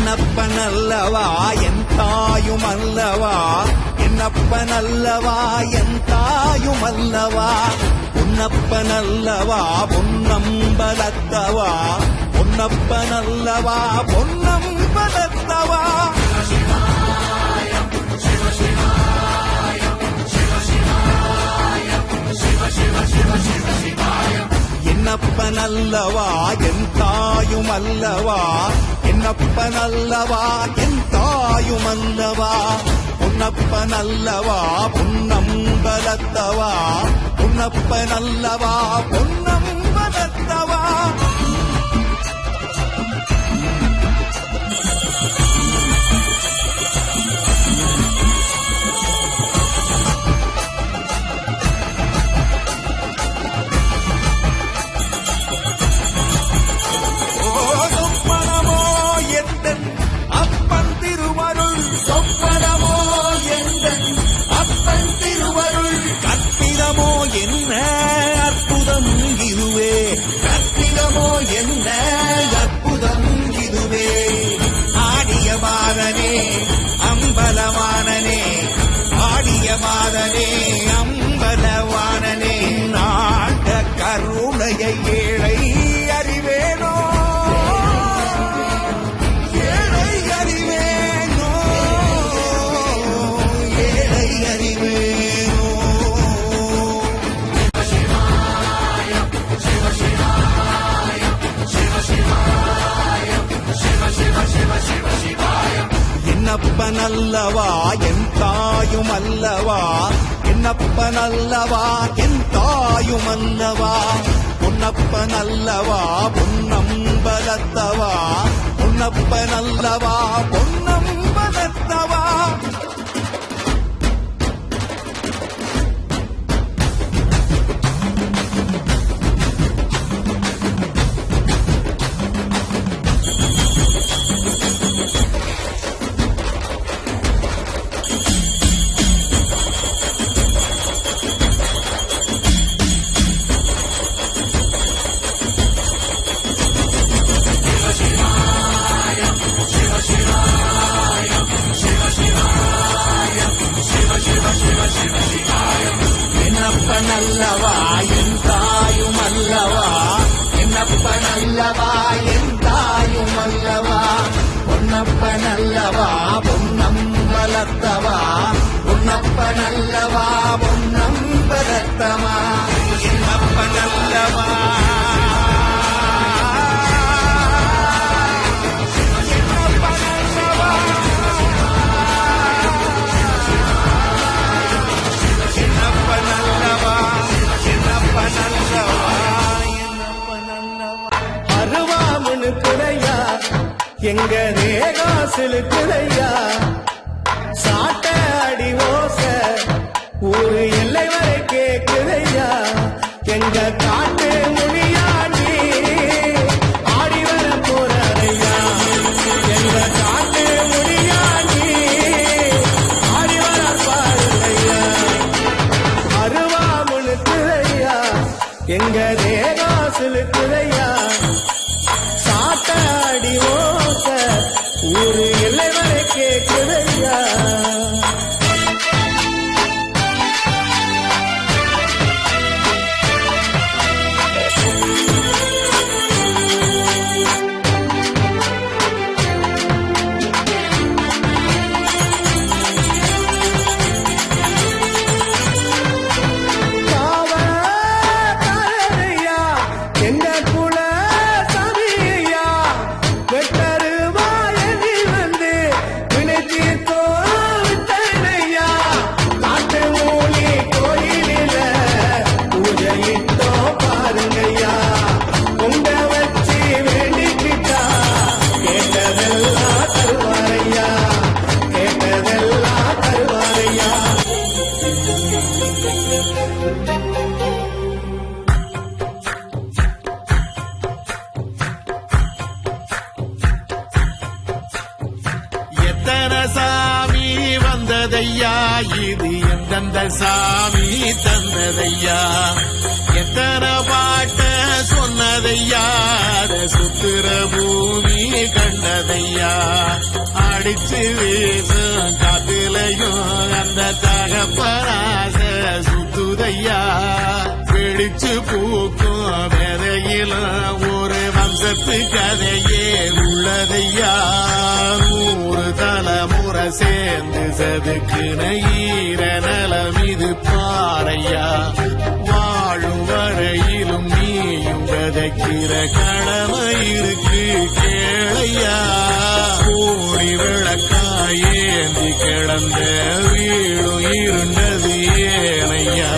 என்னப்பனல்லவா என் தாயுமல்லவா, என்னப்பனல்லவா என் தாயுமல்லவா, பொன்னப்பனல்லவா பொன்னம்பலத்தவா, பொன்னப்பனல்லவா பொன்னம்பலத்தவா. என்னப்பனல்லவா என் தாயுமல்லவா, என்னப்பனல்லவா என் தாயுமல்லவா, பொன்னப்பனல்லவா பொன்னம்பலத்தவா, பொன்னப்பனல்லவா பொன்னம்பலத்தவா. என்ன அற்புதம் இதுவே, கற்பிதமோ என்ன அற்புதம் இதுவே. ஆடிய மாதனே அம்பலவானனே, ஆடிய மாதனே அம்பலவானனே, நாட கருணையை ஏழை அறிவேனோ, ஏழை அறிவேனோ, ஏழை அறிவேனோ. என்னப்பனல்லவா என் தாயுமல்லவா, என்னப்பனல்லவா என் தாயுமல்லவா, பொன்னப்பனல்லவா பொன்னம்பலத்தவா, பொன்னப்பனல்லவா பொன்னம்பலத்தவா. என்னப்பனல்லவா என் தாயுமல்லவா, என்னப்பனல்லவா என் தாயுமல்லவா, பொன்னப்பனல்லவா பொன்னம்பலத்தவா, பொன்னப்பனல்லவா பொன்னம்பலத்தவா. என்னப்பனல்லவா அருவாமனுக்குதையா எங்க ரேகாசிலுக்குதையா, சாட்ட அடி ஓச ஊரு எல்லை வரை கேக்குதையா, எங்க காட்டு மொழியாண்டி ஆடி வர போறையா, எங்க காட்டு மொழியாண்டி ஆடி வர பாருலையா. அருவாமனுக்குதையா எங்க ரேகாசிலுக்குதையா, சாட்டாடி ஓச ஊரு எல்லை வரை கேக்குதையா. தந்ததையா, இது எந்தெந்த சாமி தந்ததையா, எத்தனை பாட்ட சொன்ன வந்ததையா சுத்துற பூமி கண்டதையா அடிச்சு வீசும் காத்திலையும் அந்த தகப்பராச சுத்துதையா பிடிச்சு பூக்கும் விதையிலும் ஒரு வம்சத்து கதையே உள்ளதையா 100 தலைமுறை சேர்ந்து செதுக்குன ஈர நலம் இது பாறையா வாழும் வரையிலும் நீயும் விதைக்கிற கடமை இருக்கு கேளையா கோடி விளக்காயேந்தி கிடந்த வீடும் இருண்டது ஏனையா